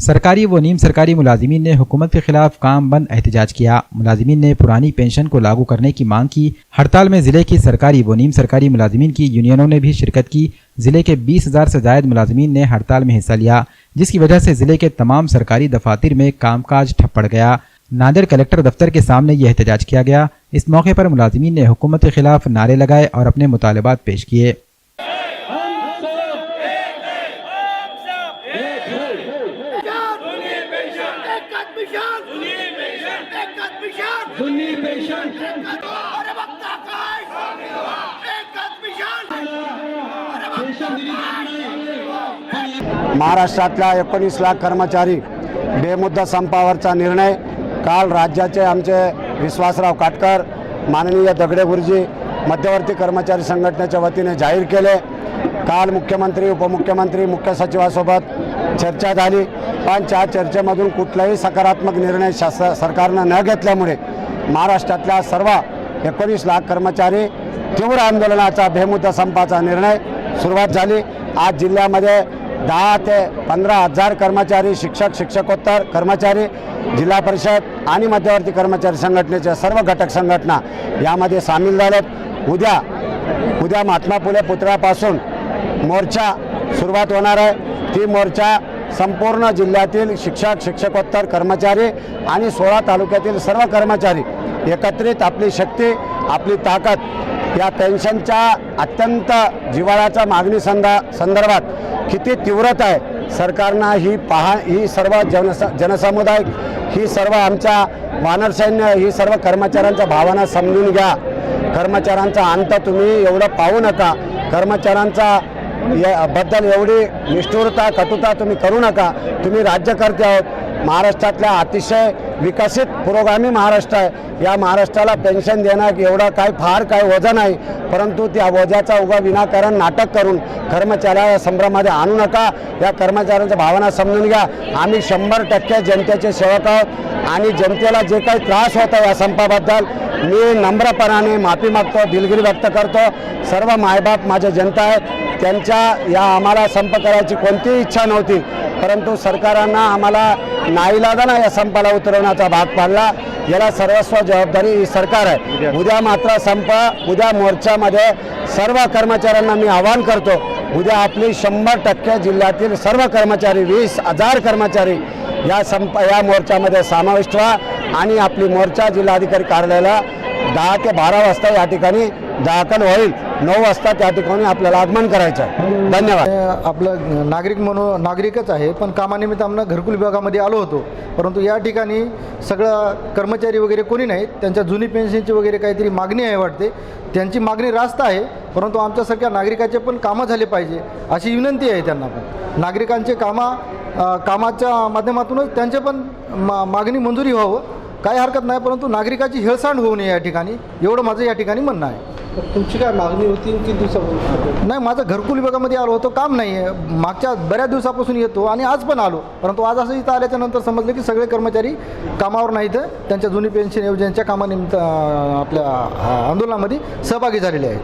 सरकारी व नीम सरकारी मुलाजिमीन ने हुकूमत के खिलाफ काम बंद एहतजाज किया। मुलाजिमीन ने पुरानी पेंशन को लागू करने की मांग की। हड़ताल में जिले की सरकारी व नीम सरकारी मुलाजिमीन की यूनियनों ने भी शिरकत की। जिले के 20,000 से जायद मुलाजिमीन ने हड़ताल में हिस्सा लिया, जिसकी वजह से जिले के तमाम सरकारी दफातर में कामकाज ठप पड़ गया। नांदेड़ कलेक्टर दफ्तर के सामने यह एहतजाज किया गया। इस मौके पर मुलाजिमीन ने हुकूमत के खिलाफ नारे लगाए और अपने मुतालबात पेश किए। महाराष्ट्रातल्या 19 लाख कर्मचारी बेमुद्दत संपावरचा निर्णय काल राज्याचे आमचे विश्वासराव काटकर, माननीय दगडे गुरुजी मध्यवर्ती कर्मचारी संघटनेच्या वतीने जाहीर केले। काल मुख्यमंत्री, उपमुख्यमंत्री, मुख्य सचिवासोबत चर्चा झाली, पण त्या चर्चेमधून कुठलाही सकारात्मक निर्णय सरकारनं न घेतल्यामुळे महाराष्ट्रातल्या सर्व 19 लाख कर्मचारी तीव्र आंदोलनाचा बेमुद्दत संपाचा निर्णय सुरुवात झाली। आज जिल्ह्यामध्ये 10 ते 15 हजार कर्मचारी, शिक्षक, शिक्षकोत्तर कर्मचारी, जिल्हा परिषद आणि मध्यवर्ती कर्मचारी संघटनेच्या सर्व घटक संघटना यामध्ये सामील झालेत। उद्या महात्मा फुले पुतळ्यापासून मोर्चा सुरुवात होणार आहे। ती मोर्चा संपूर्ण जिल्ह्यातील शिक्षक, शिक्षकोत्तर कर्मचारी आणि 16 तालुक्यातील सर्व कर्मचारी एकत्रित आपली शक्ती, आपली ताकद या पेन्शनच्या अत्यंत जिव्हाळ्याच्या मागणी संदर्भात किती तीव्रता आहे सरकारनं ही सर्व जनसमुदाय, ही सर्व आमच्या वानर सैन्य, ही सर्व कर्मचाऱ्यांच्या भावना समजून घ्या। कर्मचाऱ्यांचा अंत तुम्ही एवढं पाहू नका। कर्मचाऱ्यांचा बद्दल एवढी निष्ठुरता, कटुता तुम्ही करू नका। तुम्ही राज्यकर्ते आहोत। महाराष्ट्रातल्या अतिशय विकसित पुरोगामी महाराष्ट्र आहे। या महाराष्ट्राला पेन्शन देणं एवढं काय वजन नाही, परंतु त्या वजाचा उगा विनाकारण नाटक करून कर्मचाऱ्या संभ्रमामध्ये आणू नका। या कर्मचाऱ्यांच्या भावना समजून घ्या। आम्ही 100% जनतेचे सेवक आहोत आणि जनतेला जे काही त्रास होता या संपाबद्दल मी नम्रपणाने माफी मागतो, दिलगिरी व्यक्त करतो। सर्व मायबाप माझे जनता आहेत, त्यांच्या या आम्हाला संप करायची कोणतीही इच्छा नव्हती, परंतु सरकारांना आम्हाला नाईलाजाने या संपाला उतरवण्याचा भाग पाडला। याला सर्वस्व जबाबदारी ही सरकार आहे। उद्या मात्र संप, उद्या मोर्चामध्ये सर्व कर्मचाऱ्यांना मी आवाहन करतो, उद्या आपली 100% जिल्ह्यातील सर्व कर्मचारी 20,000 कर्मचारी या मोर्चामध्ये समाविष्ट व्हा आणि आपली मोर्चा जिल्हाधिकारी कार्यालयाला 10 ते 12 वाजता या ठिकाणी दाखल होईल। 9 वाजता त्या ठिकाणी आपल्याला आगमन करायचं आहे। धन्यवाद। आपलं नागरिकच आहे, पण कामानिमित्त आम्ही घरकुल विभागामध्ये आलो होतो, परंतु या ठिकाणी सगळं कर्मचारी वगैरे कोणी नाही। त्यांच्या जुनी पेन्शनची वगैरे काहीतरी मागणी आहे वाटते। त्यांची मागणी रास्त आहे, परंतु आमच्यासारख्या नागरिकाचे पण कामं झाले पाहिजे अशी विनंती आहे त्यांना। पण नागरिकांचे कामाच्या माध्यमातूनच त्यांचे पण मागणी मंजुरी व्हावं, काही हरकत नाही, परंतु नागरिकाची हेळसांड होऊ नये या ठिकाणी, एवढं माझं या ठिकाणी म्हणणं आहे। तुमची काय मागणी होती की दिवसापासून? नाही, माझं घरकुल विभागामध्ये आलो होतो, काम नाही आहे। मागच्या बऱ्याच दिवसापासून येतो आणि आज पण आलो, परंतु आज असं इथं आल्याच्या नंतर समजलं की सगळे कर्मचारी कामावर नाहीत, त्यांच्या जुनी पेन्शन योजनेच्या कामानिमित्त आपल्या आंदोलनामध्ये सहभागी झालेले आहेत।